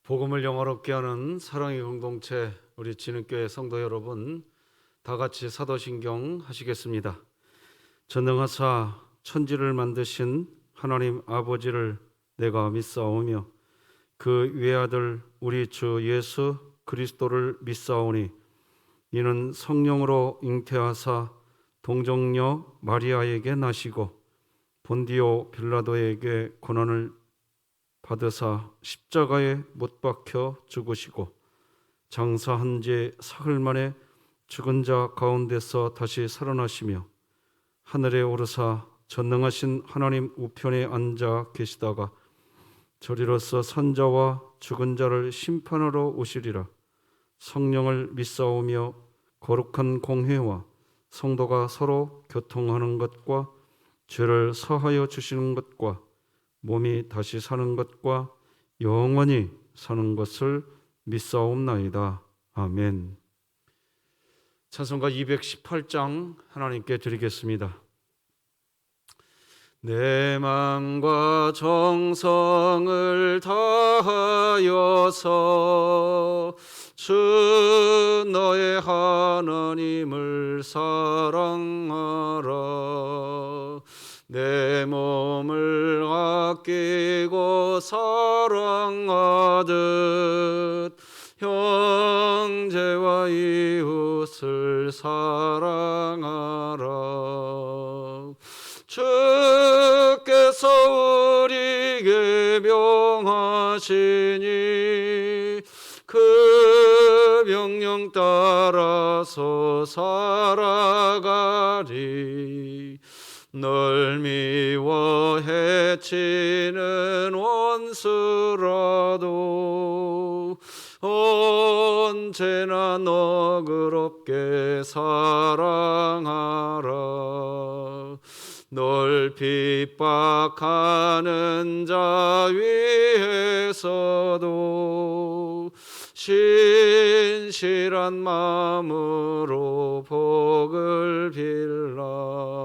복음을 영화롭게 하는 사랑의 공동체 우리 진흥교회 성도 여러분, 다 같이 사도신경 하시겠습니다. 전능하사 천지를 만드신 하나님 아버지를 내가 믿사오며 그 외아들 우리 주 예수 그리스도를 믿사오니 이는 성령으로 잉태하사 동정녀 마리아에게 나시고 본디오 빌라도에게 고난을 받으사 십자가에 못 박혀 죽으시고 장사한 지 사흘 만에 죽은 자 가운데서 다시 살아나시며 하늘에 오르사 전능하신 하나님 우편에 앉아 계시다가 저리로서 산자와 죽은 자를 심판하러 오시리라. 성령을 믿사오며 거룩한 공회와 성도가 서로 교통하는 것과 죄를 사하여 주시는 것과 몸이 다시 사는 것과 영원히 사는 것을 믿사옵나이다. 아멘. 찬송가 218장 하나님께 드리겠습니다. 내 마음과 정성을 다하여서 주 너의 하나님을 사랑하라. 내 몸을 아끼고 사랑하듯 형제와 이웃을 사랑하라. 주께서 우리에게 명하시니 그 명령 따라서 살아가리. 널 미워 해치는 원수라도 언제나 너그럽게 사랑하라. 널 핍박하는 자 위에서도 신실한 마음으로 복을 빌라.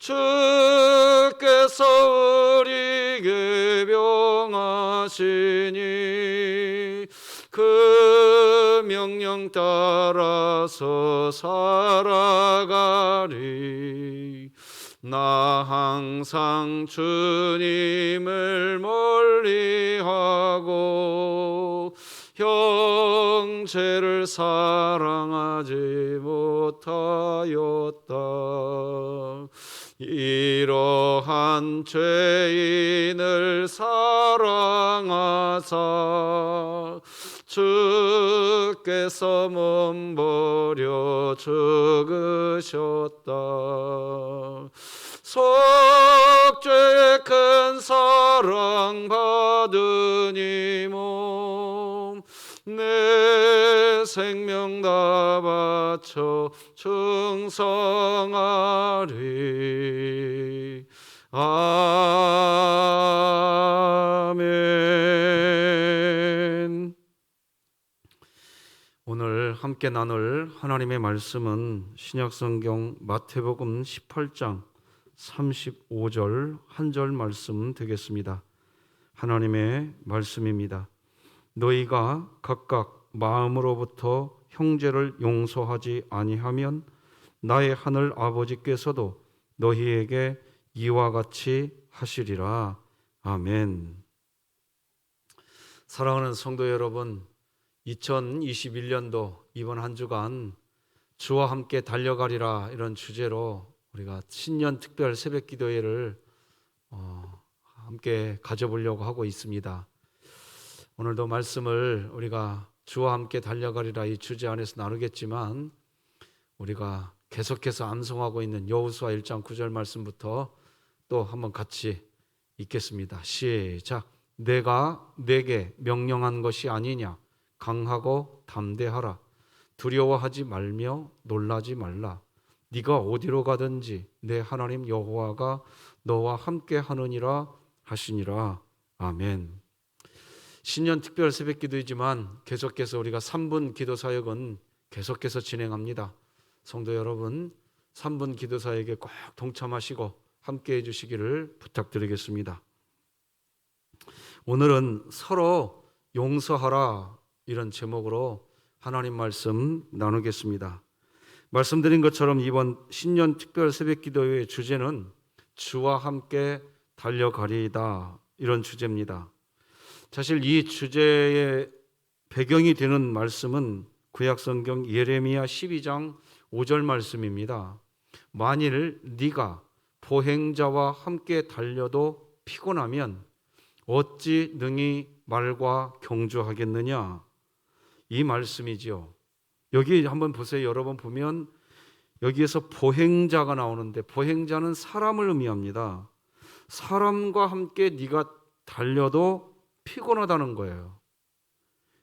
주께서 우리에게 명하시니 그 명령 따라서 살아가리. 나 항상 주님을 멀리하고 형제를 사랑하지 못하였다. 이러한 죄인을 사랑하사 주께서 몸버려 죽으셨다. 속죄의 큰 사랑 받으니 몸 내 생명 다 바쳐 충성하리. 아멘. 오늘 함께 나눌 하나님의 말씀은 신약성경 마태복음 18장 35절 한 절 말씀 되겠습니다. 하나님의 말씀입니다. 너희가 각각 마음으로부터 형제를 용서하지 아니하면 나의 하늘 아버지께서도 너희에게 이와 같이 하시리라. 아멘. 사랑하는 성도 여러분, 2021년도 이번 한 주간 주와 함께 달려가리라 이런 주제로 우리가 신년 특별 새벽 기도회를 함께 가져보려고 하고 있습니다. 오늘도 말씀을 우리가 주와 함께 달려가리라 이 주제 안에서 나누겠지만 우리가 계속해서 암송하고 있는 여호수아 1장 9절 말씀부터 또 한번 같이 읽겠습니다. 시작. 내가 내게 명령한 것이 아니냐. 강하고 담대하라. 두려워하지 말며 놀라지 말라. 네가 어디로 가든지 내 하나님 여호와가 너와 함께 하느니라 하시니라. 아멘. 신년 특별 새벽 기도이지만 계속해서 우리가 3분 기도 사역은 계속해서 진행합니다. 성도 여러분, 3분 기도 사역에 꼭 동참하시고 함께 해주시기를 부탁드리겠습니다. 오늘은 서로 용서하라, 이런 제목으로 하나님 말씀 나누겠습니다. 말씀드린 것처럼 이번 신년 특별 새벽 기도회의 주제는 주와 함께 달려가리이다, 이런 주제입니다. 사실 이 주제의 배경이 되는 말씀은 구약성경 예레미야 12장 5절 말씀입니다. 만일 네가 보행자와 함께 달려도 피곤하면 어찌 능히 말과 경주하겠느냐, 이 말씀이지요. 여기 한번 보세요. 여러분 보면 여기에서 보행자가 나오는데, 보행자는 사람을 의미합니다. 사람과 함께 네가 달려도 피곤하다는 거예요.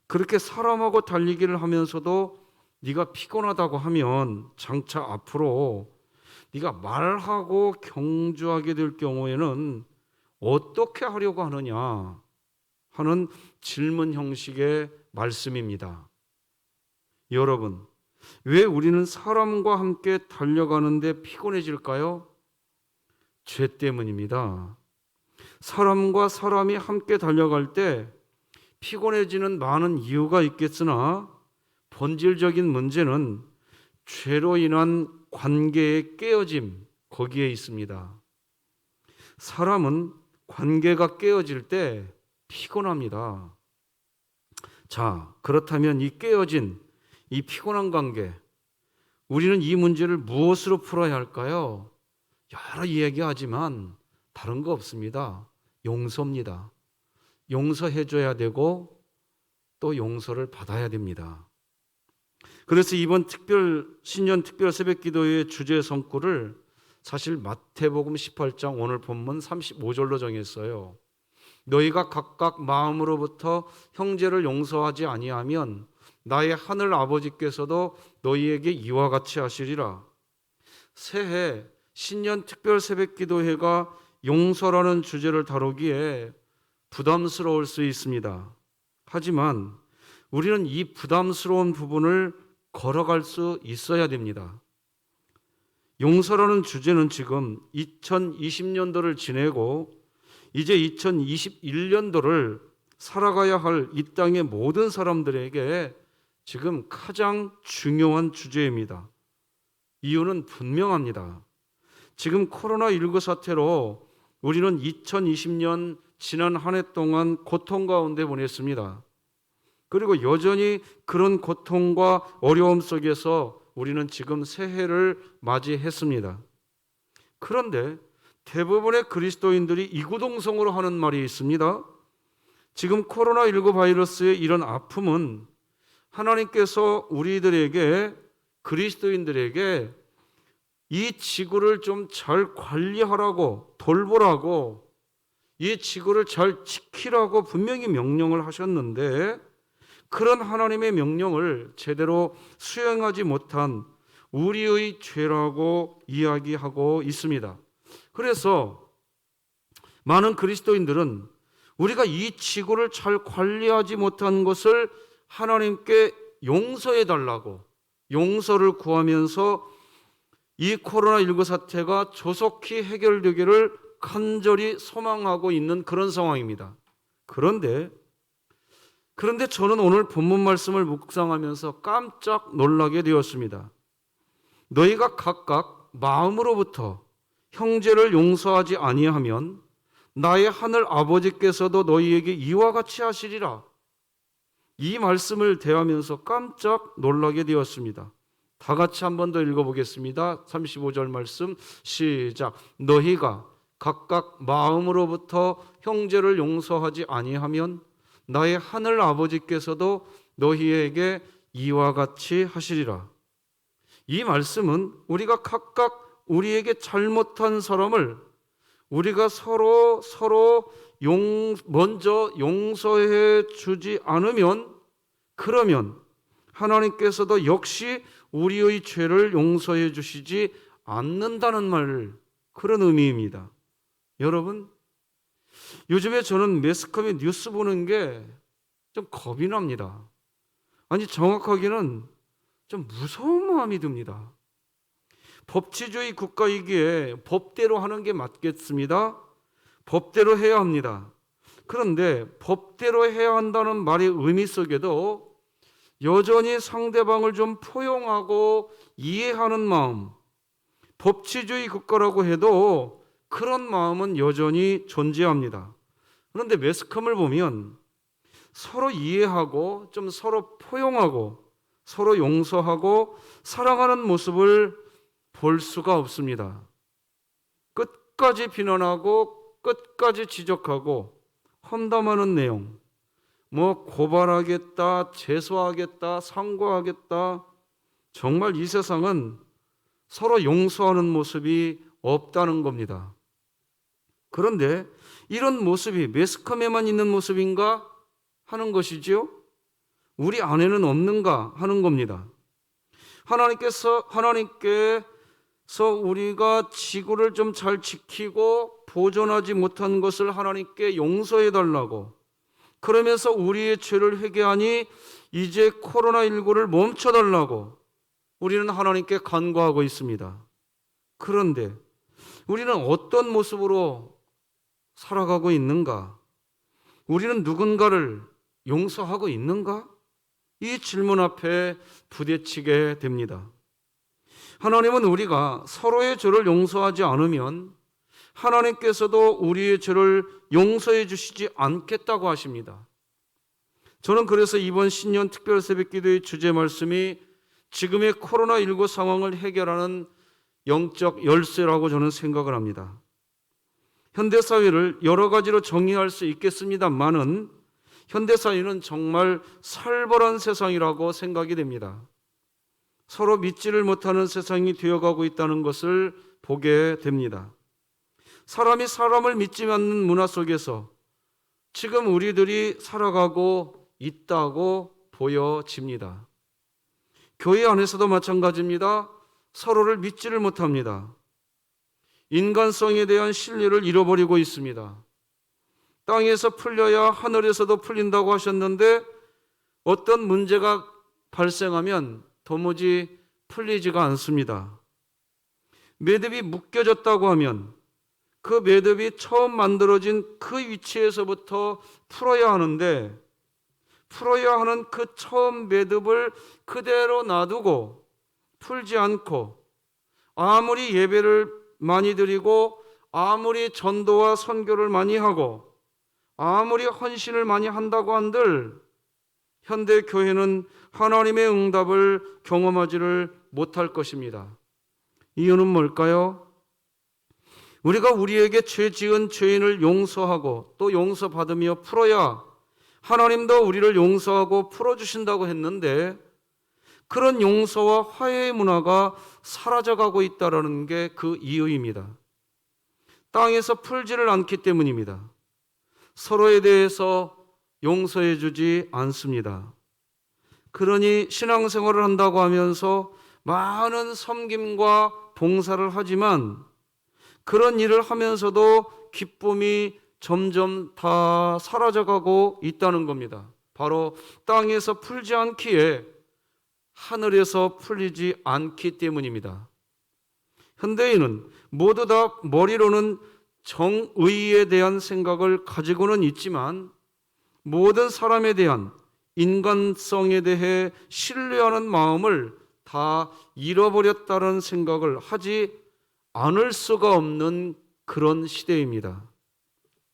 그렇게 사람하고 달리기를 하면서도 네가 피곤하다고 하면 장차 앞으로 네가 말하고 경주하게 될 경우에는 어떻게 하려고 하느냐 하는 질문 형식의 말씀입니다. 여러분, 왜 우리는 사람과 함께 달려가는데 피곤해질까요? 죄 때문입니다. 사람과 사람이 함께 달려갈 때 피곤해지는 많은 이유가 있겠으나 본질적인 문제는 죄로 인한 관계의 깨어짐, 거기에 있습니다. 사람은 관계가 깨어질 때 피곤합니다. 자, 그렇다면 이 깨어진 이 피곤한 관계, 우리는 이 문제를 무엇으로 풀어야 할까요? 여러 이야기하지만 다른 거 없습니다. 용서입니다. 용서해줘야 되고 또 용서를 받아야 됩니다. 그래서 이번 신년 특별 새벽기도의 주제 성구를 사실 마태복음 18장 오늘 본문 35절로 정했어요. 너희가 각각 마음으로부터 형제를 용서하지 아니하면 나의 하늘 아버지께서도 너희에게 이와 같이 하시리라. 새해 신년 특별 새벽기도회가 용서라는 주제를 다루기에 부담스러울 수 있습니다. 하지만 우리는 이 부담스러운 부분을 걸어갈 수 있어야 됩니다. 용서라는 주제는 지금 2020년도를 지내고 이제 2021년도를 살아가야 할 이 땅의 모든 사람들에게 지금 가장 중요한 주제입니다. 이유는 분명합니다. 지금 코로나19 사태로 우리는 2020년 지난 한 해 동안 고통 가운데 보냈습니다. 그리고 여전히 그런 고통과 어려움 속에서 우리는 지금 새해를 맞이했습니다. 그런데 대부분의 그리스도인들이 이구동성으로 하는 말이 있습니다. 지금 코로나19 바이러스의 이런 아픔은 하나님께서 우리들에게, 그리스도인들에게 이 지구를 좀 잘 관리하라고, 돌보라고, 이 지구를 잘 지키라고 분명히 명령을 하셨는데, 그런 하나님의 명령을 제대로 수행하지 못한 우리의 죄라고 이야기하고 있습니다. 그래서 많은 그리스도인들은 우리가 이 지구를 잘 관리하지 못한 것을 하나님께 용서해 달라고 용서를 구하면서 이 코로나19 사태가 조속히 해결되기를 간절히 소망하고 있는 그런 상황입니다. 그런데 저는 오늘 본문 말씀을 묵상하면서 깜짝 놀라게 되었습니다. 너희가 각각 마음으로부터 형제를 용서하지 아니하면 나의 하늘 아버지께서도 너희에게 이와 같이 하시리라. 이 말씀을 대하면서 깜짝 놀라게 되었습니다. 다 같이 한 번 더 읽어보겠습니다. 35절 말씀 시작. 너희가 각각 마음으로부터 형제를 용서하지 아니하면 나의 하늘 아버지께서도 너희에게 이와 같이 하시리라. 이 말씀은 우리가 각각 우리에게 잘못한 사람을 우리가 서로 먼저 용서해 주지 않으면, 그러면 하나님께서도 역시 우리의 죄를 용서해 주시지 않는다는 말, 그런 의미입니다. 여러분, 요즘에 저는 매스컴에 뉴스 보는 게 좀 겁이 납니다. 아니, 정확하게는 좀 무서운 마음이 듭니다. 법치주의 국가이기에 법대로 하는 게 맞겠습니다. 법대로 해야 합니다. 그런데 법대로 해야 한다는 말의 의미 속에도 여전히 상대방을 좀 포용하고 이해하는 마음, 법치주의 국가라고 해도 그런 마음은 여전히 존재합니다. 그런데 매스컴을 보면 서로 이해하고 좀 서로 포용하고 서로 용서하고 사랑하는 모습을 볼 수가 없습니다. 끝까지 비난하고 끝까지 지적하고 험담하는 내용, 고발하겠다, 제소하겠다, 상고하겠다. 정말 이 세상은 서로 용서하는 모습이 없다는 겁니다. 그런데 이런 모습이 매스컴에만 있는 모습인가 하는 것이지요? 우리 안에는 없는가 하는 겁니다. 하나님께서 우리가 지구를 좀 잘 지키고 보존하지 못한 것을 하나님께 용서해 달라고, 그러면서 우리의 죄를 회개하니 이제 코로나19를 멈춰 달라고 우리는 하나님께 간구하고 있습니다. 그런데 우리는 어떤 모습으로 살아가고 있는가? 우리는 누군가를 용서하고 있는가? 이 질문 앞에 부딪히게 됩니다. 하나님은 우리가 서로의 죄를 용서하지 않으면 하나님께서도 우리의 죄를 용서해 주시지 않겠다고 하십니다. 저는 그래서 이번 신년 특별 새벽기도의 주제 말씀이 지금의 코로나19 상황을 해결하는 영적 열쇠라고 저는 생각을 합니다. 현대사회를 여러 가지로 정의할 수 있겠습니다만은 현대사회는 정말 살벌한 세상이라고 생각이 됩니다. 서로 믿지를 못하는 세상이 되어가고 있다는 것을 보게 됩니다. 사람이 사람을 믿지 않는 문화 속에서 지금 우리들이 살아가고 있다고 보여집니다. 교회 안에서도 마찬가지입니다. 서로를 믿지를 못합니다. 인간성에 대한 신뢰를 잃어버리고 있습니다. 땅에서 풀려야 하늘에서도 풀린다고 하셨는데 어떤 문제가 발생하면 도무지 풀리지가 않습니다. 매듭이 묶여졌다고 하면 그 매듭이 처음 만들어진 그 위치에서부터 풀어야 하는데, 풀어야 하는 그 처음 매듭을 그대로 놔두고 풀지 않고 아무리 예배를 많이 드리고 아무리 전도와 선교를 많이 하고 아무리 헌신을 많이 한다고 한들 현대 교회는 하나님의 응답을 경험하지를 못할 것입니다. 이유는 뭘까요? 우리가 우리에게 죄 지은 죄인을 용서하고 또 용서받으며 풀어야 하나님도 우리를 용서하고 풀어주신다고 했는데 그런 용서와 화해의 문화가 사라져가고 있다는 게 그 이유입니다. 땅에서 풀지를 않기 때문입니다. 서로에 대해서 용서해 주지 않습니다. 그러니 신앙생활을 한다고 하면서 많은 섬김과 봉사를 하지만 그런 일을 하면서도 기쁨이 점점 다 사라져가고 있다는 겁니다. 바로 땅에서 풀지 않기에 하늘에서 풀리지 않기 때문입니다. 현대인은 모두 다 머리로는 정의에 대한 생각을 가지고는 있지만 모든 사람에 대한 인간성에 대해 신뢰하는 마음을 다 잃어버렸다는 생각을 하지 않을 수가 없는 그런 시대입니다.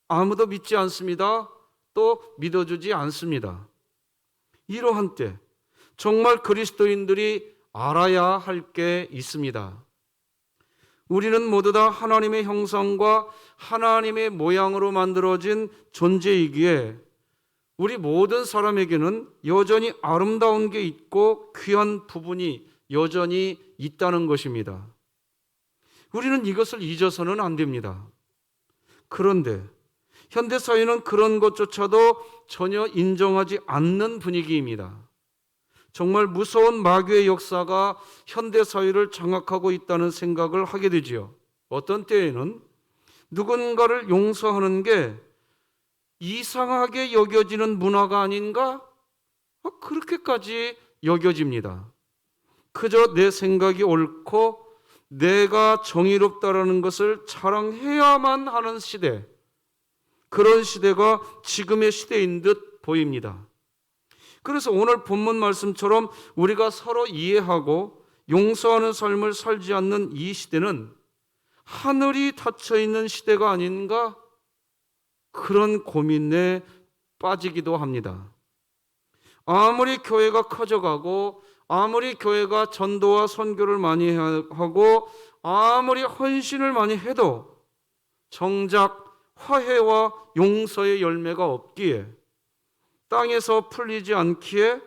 아무도 믿지 않습니다. 또 믿어주지 않습니다. 이러한 때 정말 그리스도인들이 알아야 할 게 있습니다. 우리는 모두 다 하나님의 형상과 하나님의 모양으로 만들어진 존재이기에 우리 모든 사람에게는 여전히 아름다운 게 있고 귀한 부분이 여전히 있다는 것입니다. 우리는 이것을 잊어서는 안 됩니다. 그런데 현대사회는 그런 것조차도 전혀 인정하지 않는 분위기입니다. 정말 무서운 마귀의 역사가 현대사회를 장악하고 있다는 생각을 하게 되지요. 어떤 때에는 누군가를 용서하는 게 이상하게 여겨지는 문화가 아닌가? 그렇게까지 여겨집니다. 그저 내 생각이 옳고 내가 정의롭다라는 것을 자랑해야만 하는 시대, 그런 시대가 지금의 시대인 듯 보입니다. 그래서 오늘 본문 말씀처럼 우리가 서로 이해하고 용서하는 삶을 살지 않는 이 시대는 하늘이 닫혀 있는 시대가 아닌가? 그런 고민에 빠지기도 합니다. 아무리 교회가 커져가고 아무리 교회가 전도와 선교를 많이 하고 아무리 헌신을 많이 해도 정작 화해와 용서의 열매가 없기에, 땅에서 풀리지 않기에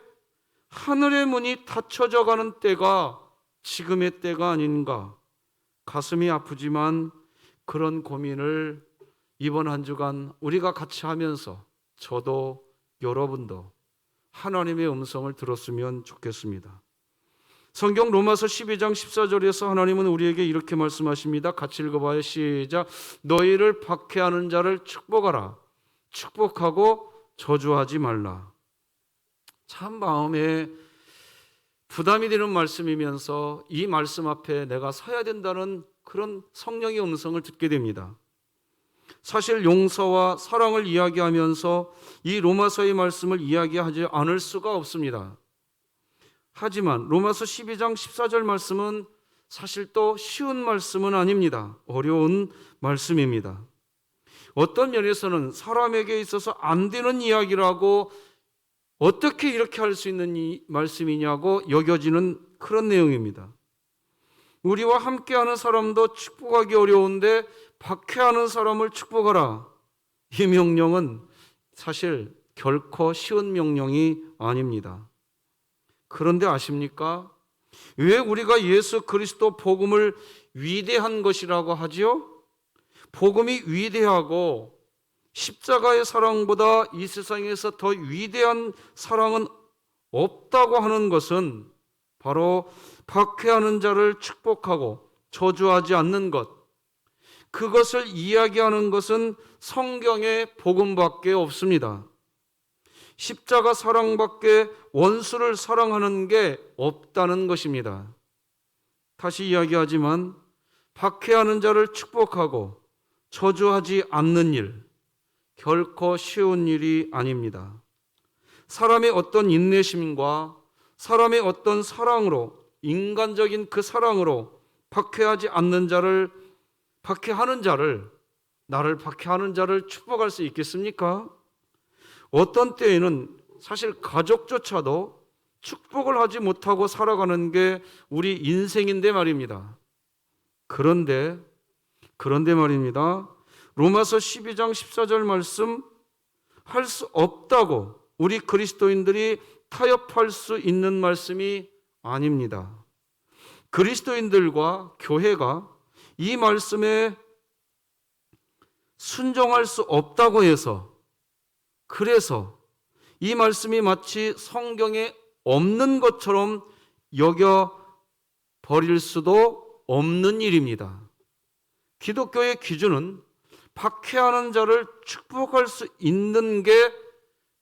하늘의 문이 닫혀져 가는 때가 지금의 때가 아닌가. 가슴이 아프지만 그런 고민을 이번 한 주간 우리가 같이 하면서 저도 여러분도 하나님의 음성을 들었으면 좋겠습니다. 성경 로마서 12장 14절에서 하나님은 우리에게 이렇게 말씀하십니다. 같이 읽어봐요. 시작. 너희를 박해하는 자를 축복하라. 축복하고 저주하지 말라. 참 마음에 부담이 되는 말씀이면서 이 말씀 앞에 내가 서야 된다는 그런 성령의 음성을 듣게 됩니다. 사실 용서와 사랑을 이야기하면서 이 로마서의 말씀을 이야기하지 않을 수가 없습니다. 하지만 로마서 12장 14절 말씀은 사실 또 쉬운 말씀은 아닙니다. 어려운 말씀입니다. 어떤 면에서는 사람에게 있어서 안 되는 이야기라고 어떻게 이렇게 할 수 있는 이 말씀이냐고 여겨지는 그런 내용입니다. 우리와 함께하는 사람도 축복하기 어려운데 박해하는 사람을 축복하라. 이 명령은 사실 결코 쉬운 명령이 아닙니다. 그런데 아십니까? 왜 우리가 예수 그리스도 복음을 위대한 것이라고 하지요? 복음이 위대하고 십자가의 사랑보다 이 세상에서 더 위대한 사랑은 없다고 하는 것은 바로 박해하는 자를 축복하고 저주하지 않는 것, 그것을 이야기하는 것은 성경의 복음밖에 없습니다. 십자가 사랑밖에 원수를 사랑하는 게 없다는 것입니다. 다시 이야기하지만 박해하는 자를 축복하고 저주하지 않는 일, 결코 쉬운 일이 아닙니다. 사람의 어떤 인내심과 사람의 어떤 사랑으로, 인간적인 그 사랑으로 박해하지 않는 자를, 나를 박해하는 자를 축복할 수 있겠습니까? 어떤 때에는 사실 가족조차도 축복을 하지 못하고 살아가는 게 우리 인생인데 말입니다. 그런데 말입니다. 로마서 12장 14절 말씀, 할 수 없다고 우리 그리스도인들이 타협할 수 있는 말씀이 아닙니다. 그리스도인들과 교회가 이 말씀에 순종할 수 없다고 해서, 그래서 이 말씀이 마치 성경에 없는 것처럼 여겨 버릴 수도 없는 일입니다. 기독교의 기준은 박해하는 자를 축복할 수 있는 게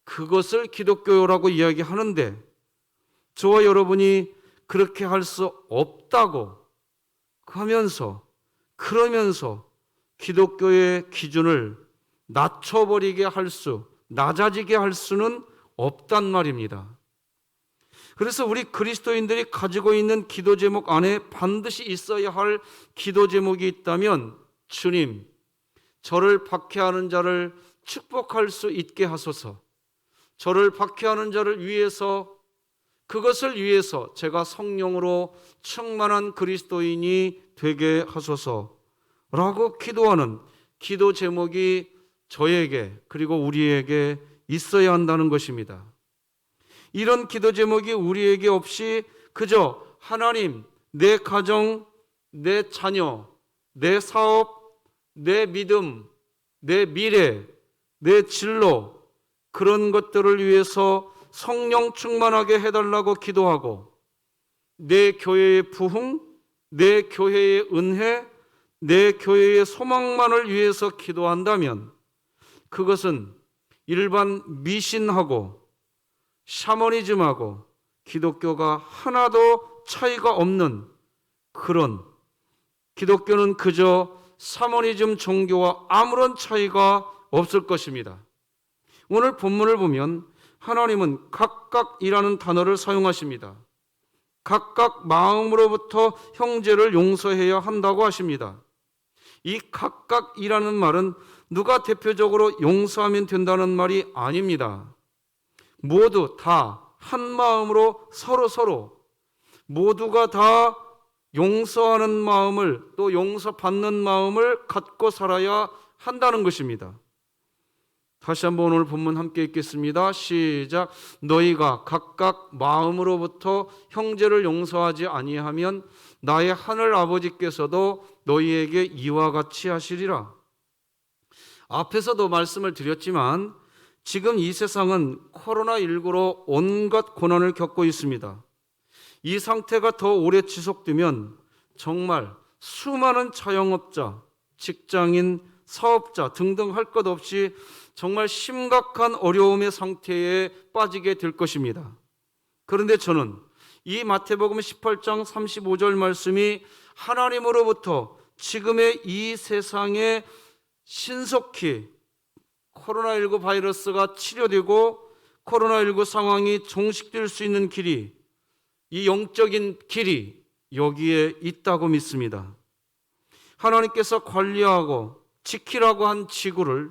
그것을 기독교라고 이야기하는데, 저와 여러분이 그렇게 할 수 없다고 하면서, 그러면서 기독교의 기준을 낮춰버리게 낮아지게 할 수는 없단 말입니다. 그래서 우리 그리스도인들이 가지고 있는 기도 제목 안에 반드시 있어야 할 기도 제목이 있다면, 주님, 저를 박해하는 자를 축복할 수 있게 하소서. 저를 박해하는 자를 위해서, 그것을 위해서 제가 성령으로 충만한 그리스도인이 되게 하소서라고 기도하는 기도 제목이 저에게, 그리고 우리에게 있어야 한다는 것입니다. 이런 기도 제목이 우리에게 없이 그저 하나님, 내 가정, 내 자녀, 내 사업, 내 믿음, 내 미래, 내 진로, 그런 것들을 위해서 성령 충만하게 해달라고 기도하고, 내 교회의 부흥, 내 교회의 은혜, 내 교회의 소망만을 위해서 기도한다면 그것은 일반 미신하고 샤머니즘하고 기독교가 하나도 차이가 없는, 그런, 기독교는 그저 샤머니즘 종교와 아무런 차이가 없을 것입니다. 오늘 본문을 보면 하나님은 각각이라는 단어를 사용하십니다. 각각 마음으로부터 형제를 용서해야 한다고 하십니다. 이 각각이라는 말은 누가 대표적으로 용서하면 된다는 말이 아닙니다. 모두 다 한 마음으로 서로 모두가 다 용서하는 마음을, 또 용서받는 마음을 갖고 살아야 한다는 것입니다. 다시 한번 오늘 본문 함께 읽겠습니다. 시작. 너희가 각각 마음으로부터 형제를 용서하지 아니하면 나의 하늘 아버지께서도 너희에게 이와 같이 하시리라. 앞에서도 말씀을 드렸지만 지금 이 세상은 코로나19로 온갖 고난을 겪고 있습니다. 이 상태가 더 오래 지속되면 정말 수많은 자영업자, 직장인, 사업자 등등 할 것 없이 정말 심각한 어려움의 상태에 빠지게 될 것입니다. 그런데 저는 이 마태복음 18장 35절 말씀이 하나님으로부터 지금의 이 세상에 신속히 코로나19 바이러스가 치료되고 코로나19 상황이 종식될 수 있는 길이, 이 영적인 길이 여기에 있다고 믿습니다. 하나님께서 관리하고 지키라고 한 지구를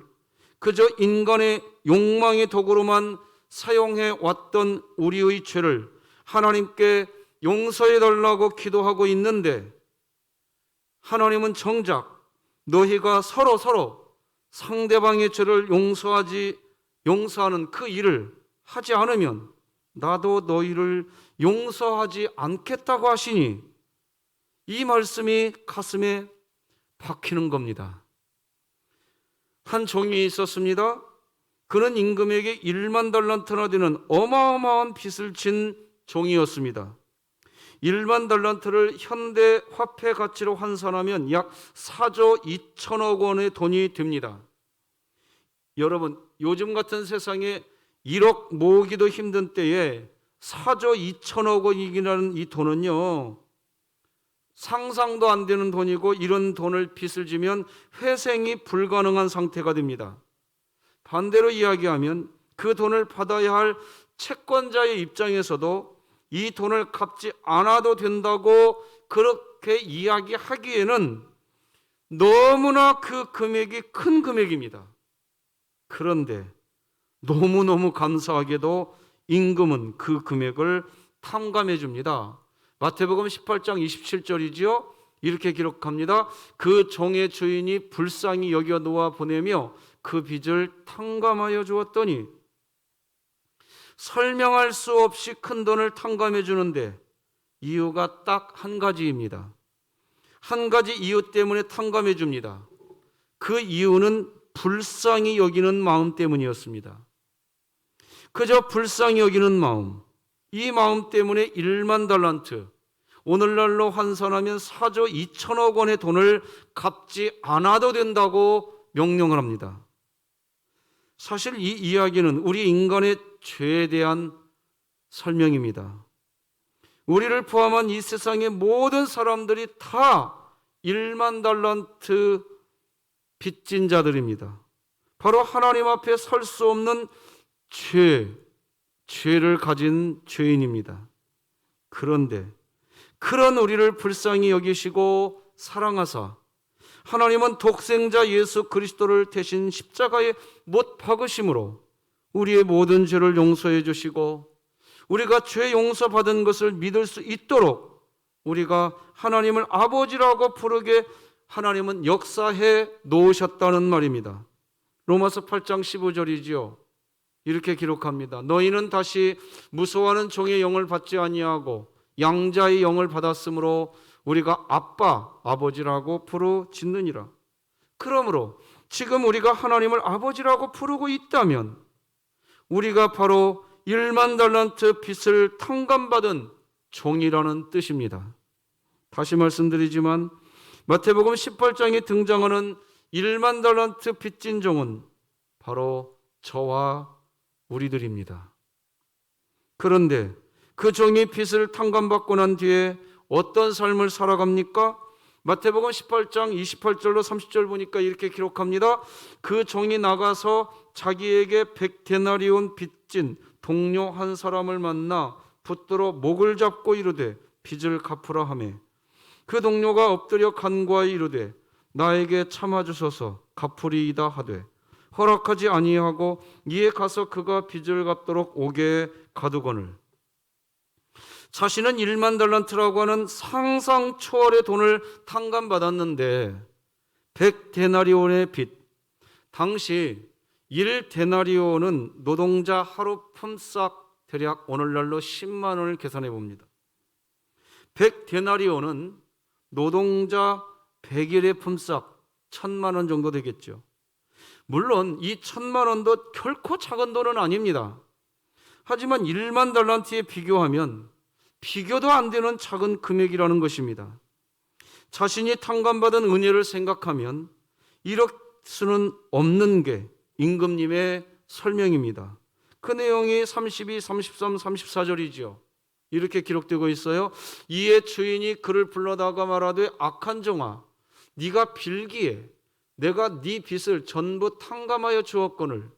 그저 인간의 욕망의 도구로만 사용해 왔던 우리의 죄를 하나님께 용서해 달라고 기도하고 있는데, 하나님은 정작 너희가 서로 상대방의 죄를 용서하는 그 일을 하지 않으면 나도 너희를 용서하지 않겠다고 하시니, 이 말씀이 가슴에 박히는 겁니다. 한 종이 있었습니다. 그는 임금에게 1만 달란트나 되는 어마어마한 빚을 진 종이었습니다. 1만 달란트를 현대 화폐 가치로 환산하면 약 4조 2천억 원의 돈이 됩니다. 여러분, 요즘 같은 세상에 1억 모으기도 힘든 때에 4조 2천억 원이라는 이 돈은요, 상상도 안 되는 돈이고, 이런 돈을 빚을 지면 회생이 불가능한 상태가 됩니다. 반대로 이야기하면 그 돈을 받아야 할 채권자의 입장에서도 이 돈을 갚지 않아도 된다고 그렇게 이야기하기에는 너무나 그 금액이 큰 금액입니다. 그런데 너무너무 감사하게도 임금은 그 금액을 탕감해 줍니다. 마태복음 18장 27절이지요. 이렇게 기록합니다. 그 종의 주인이 불쌍히 여겨 놓아 보내며 그 빚을 탕감하여 주었더니, 설명할 수 없이 큰 돈을 탕감해 주는데 이유가 딱 한 가지입니다. 한 가지 이유 때문에 탕감해 줍니다. 그 이유는 불쌍히 여기는 마음 때문이었습니다. 그저 불쌍히 여기는 마음, 이 마음 때문에 1만 달란트, 오늘날로 환산하면 4조 2천억 원의 돈을 갚지 않아도 된다고 명령을 합니다. 사실 이 이야기는 우리 인간의 죄에 대한 설명입니다. 우리를 포함한 이 세상의 모든 사람들이 다 1만 달란트 빚진 자들입니다. 바로 하나님 앞에 설 수 없는 죄를 가진 죄인입니다. 그런데 그런 우리를 불쌍히 여기시고 사랑하사 하나님은 독생자 예수 그리스도를 대신 십자가에 못 박으심으로 우리의 모든 죄를 용서해 주시고, 우리가 죄 용서받은 것을 믿을 수 있도록 우리가 하나님을 아버지라고 부르게 하나님은 역사해 놓으셨다는 말입니다. 로마서 8장 15절이지요. 이렇게 기록합니다. 너희는 다시 무서워하는 종의 영을 받지 아니하고 양자의 영을 받았으므로 우리가 아빠, 아버지라고 부르짖느니라. 그러므로 지금 우리가 하나님을 아버지라고 부르고 있다면 우리가 바로 1만 달란트 빚을 탕감받은 종이라는 뜻입니다. 다시 말씀드리지만 마태복음 18장에 등장하는 1만 달란트 빚진 종은 바로 저와 우리들입니다. 그런데 그 종이 빚을 탕감받고 난 뒤에 어떤 삶을 살아갑니까? 마태복음 18장 28절로 30절 보니까 이렇게 기록합니다. 그 종이 나가서 자기에게 100데나리온 빚진 동료 한 사람을 만나 붙들어 목을 잡고 이르되 빚을 갚으라 하매 그 동료가 엎드려 간구하여 이르되 나에게 참아주소서 갚으리이다 하되 허락하지 아니하고 이에 가서 그가 빚을 갚도록 옥에 가두거늘 자신은 1만 달란트라고 하는 상상 초월의 돈을 탕감받았는데 100데나리온의 빚, 당시 1데나리온은 노동자 하루 품삯 대략 오늘날로 10만 원을 계산해 봅니다. 100데나리온은 노동자 100일의 품삯 1000만 원 정도 되겠죠. 물론 이 1000만 원도 결코 작은 돈은 아닙니다. 하지만 1만 달란트에 비교하면 비교도 안 되는 작은 금액이라는 것입니다. 자신이 탕감받은 은혜를 생각하면 이럴 수는 없는 게 임금님의 설명입니다. 그 내용이 32, 33, 34절이죠. 이렇게 기록되고 있어요. 이에 주인이 그를 불러다가 말하되 악한 종아 네가 빌기에 내가 네 빚을 전부 탕감하여 주었거늘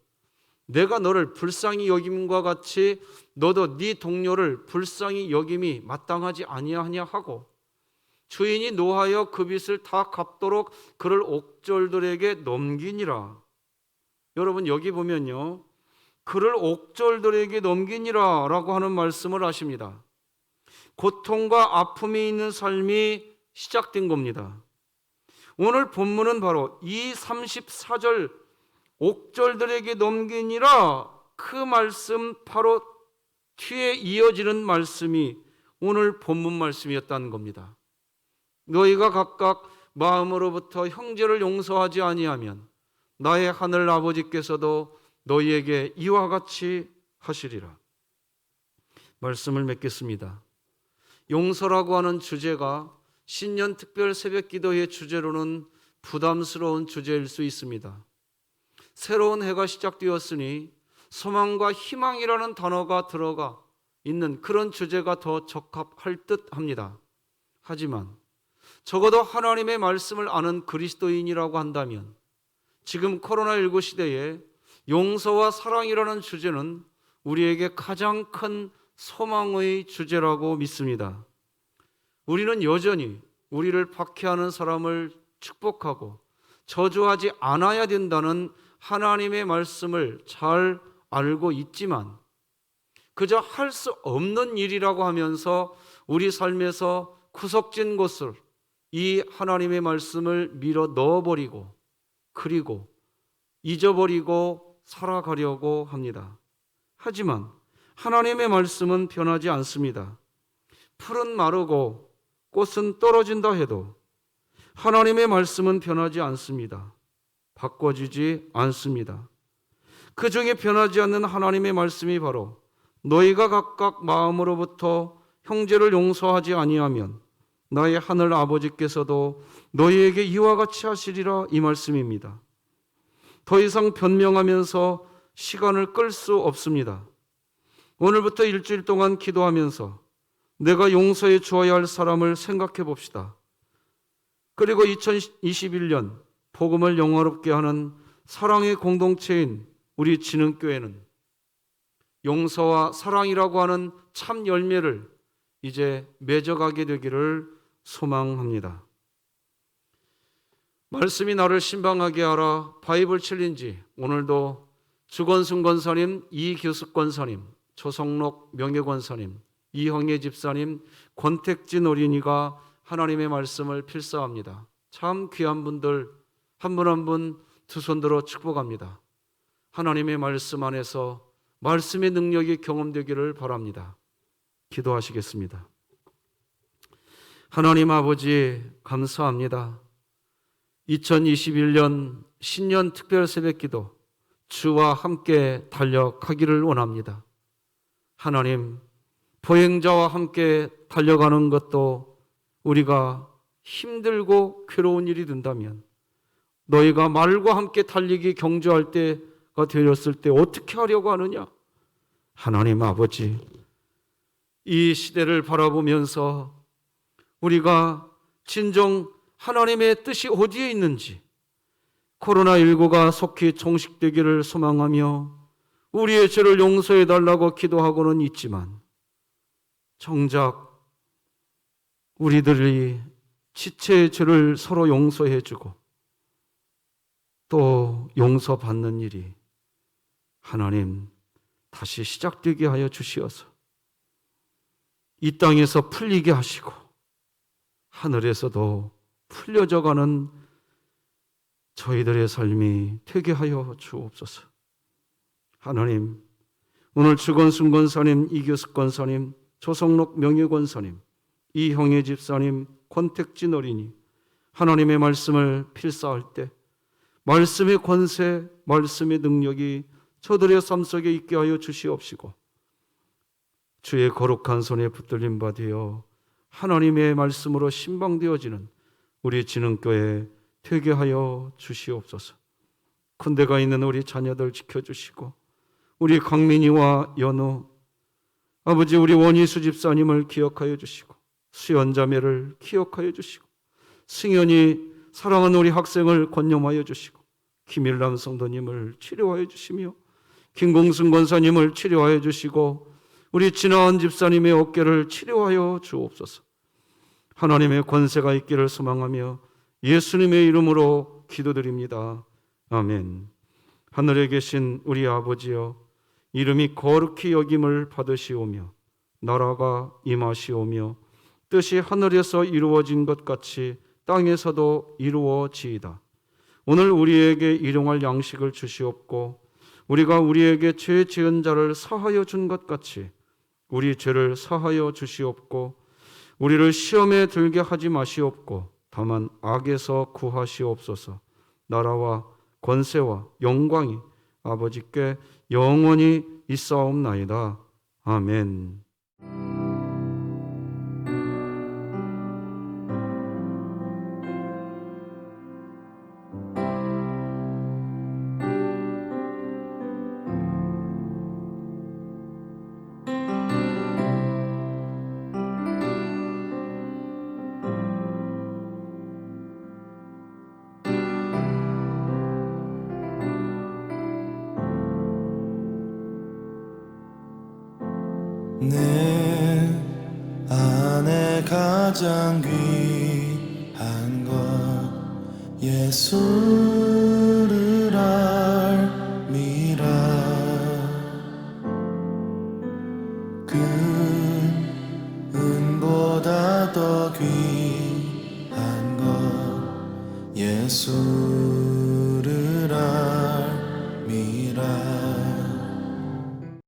내가 너를 불쌍히 여김과 같이 너도 네 동료를 불쌍히 여김이 마땅하지 아니하냐 하고 주인이 노하여 그 빚을 다 갚도록 그를 옥졸들에게 넘기니라. 여러분 여기 보면요, 그를 옥졸들에게 넘기니라 라고 하는 말씀을 하십니다. 고통과 아픔이 있는 삶이 시작된 겁니다. 오늘 본문은 바로 이 34절 옥졸들에게 넘기니라 그 말씀 바로 뒤에 이어지는 말씀이 오늘 본문 말씀이었다는 겁니다. 너희가 각각 마음으로부터 형제를 용서하지 아니하면 나의 하늘 아버지께서도 너희에게 이와 같이 하시리라. 말씀을 맺겠습니다. 용서라고 하는 주제가 신년 특별 새벽 기도의 주제로는 부담스러운 주제일 수 있습니다. 새로운 해가 시작되었으니 소망과 희망이라는 단어가 들어가 있는 그런 주제가 더 적합할 듯 합니다. 하지만 적어도 하나님의 말씀을 아는 그리스도인이라고 한다면 지금 코로나19 시대에 용서와 사랑이라는 주제는 우리에게 가장 큰 소망의 주제라고 믿습니다. 우리는 여전히 우리를 박해하는 사람을 축복하고 저주하지 않아야 된다는 하나님의 말씀을 잘 알고 있지만 그저 할 수 없는 일이라고 하면서 우리 삶에서 구석진 곳을 이 하나님의 말씀을 밀어 넣어버리고 그리고 잊어버리고 살아가려고 합니다. 하지만 하나님의 말씀은 변하지 않습니다. 풀은 마르고 꽃은 떨어진다 해도 하나님의 말씀은 변하지 않습니다. 바꿔지지 않습니다. 그 중에 변하지 않는 하나님의 말씀이 바로 너희가 각각 마음으로부터 형제를 용서하지 아니하면 나의 하늘 아버지께서도 너희에게 이와 같이 하시리라 이 말씀입니다. 더 이상 변명하면서 시간을 끌 수 없습니다. 오늘부터 일주일 동안 기도하면서 내가 용서해 주어야 할 사람을 생각해 봅시다. 그리고 2021년 복음을 영화롭게 하는 사랑의 공동체인 우리 진흥교회는 용서와 사랑이라고 하는 참 열매를 이제 맺어가게 되기를 소망합니다. 말씀이 나를 신방하게 하라 바이블 챌린지, 오늘도 주건순 권사님, 이규숙 권사님, 조성록 명예권사님, 이형예 집사님, 권택진 어린이가 하나님의 말씀을 필사합니다. 참 귀한 분들 한 분 한 분 두 손 들어 축복합니다. 하나님의 말씀 안에서 말씀의 능력이 경험되기를 바랍니다. 기도하시겠습니다. 하나님 아버지 감사합니다. 2021년 신년 특별 새벽기도 주와 함께 달려가기를 원합니다. 하나님, 보행자와 함께 달려가는 것도 우리가 힘들고 괴로운 일이 된다면 너희가 말과 함께 달리기 경주할 때가 되었을 때 어떻게 하려고 하느냐? 하나님 아버지, 이 시대를 바라보면서 우리가 진정 하나님의 뜻이 어디에 있는지, 코로나19가 속히 종식되기를 소망하며 우리의 죄를 용서해 달라고 기도하고는 있지만, 정작 우리들이 지체의 죄를 서로 용서해 주고 또 용서받는 일이 하나님 다시 시작되게 하여 주시어서 이 땅에서 풀리게 하시고 하늘에서도 풀려져가는 저희들의 삶이 되게 하여 주옵소서. 하나님, 오늘 주건순 권사님, 이규숙 권사님, 조성록 명예 권사님, 이형의 집사님, 권택진 어린이, 하나님의 말씀을 필사할 때 말씀의 권세, 말씀의 능력이 저들의 삶 속에 있게 하여 주시옵시고, 주의 거룩한 손에 붙들림 받으어 하나님의 말씀으로 신방되어지는 우리 진흥교회 되게 하여 주시옵소서. 군대가 있는 우리 자녀들 지켜주시고, 우리 강민이와 연우, 아버지 우리 원희수 집사님을 기억하여 주시고, 수연자매를 기억하여 주시고, 승현이 사랑하는 우리 학생을 권념하여 주시고, 김일남 성도님을 치료하여 주시며, 김공순 권사님을 치료하여 주시고, 우리 진아원 집사님의 어깨를 치료하여 주옵소서. 하나님의 권세가 있기를 소망하며 예수님의 이름으로 기도드립니다. 아멘. 하늘에 계신 우리 아버지여, 이름이 거룩히 여김을 받으시오며 나라가 임하시오며 뜻이 하늘에서 이루어진 것 같이 땅에서도 이루어지이다. 오늘 우리에게 일용할 양식을 주시옵고, 우리가 우리에게 죄 지은 자를 사하여 준 것 같이 우리 죄를 사하여 주시옵고, 우리를 시험에 들게 하지 마시옵고 다만 악에서 구하시옵소서. 나라와 권세와 영광이 아버지께 영원히 있사옵나이다. 아멘. 내 안에 가장 귀한 것 예수를 알미라. 그 은보다 더 귀한 것 예수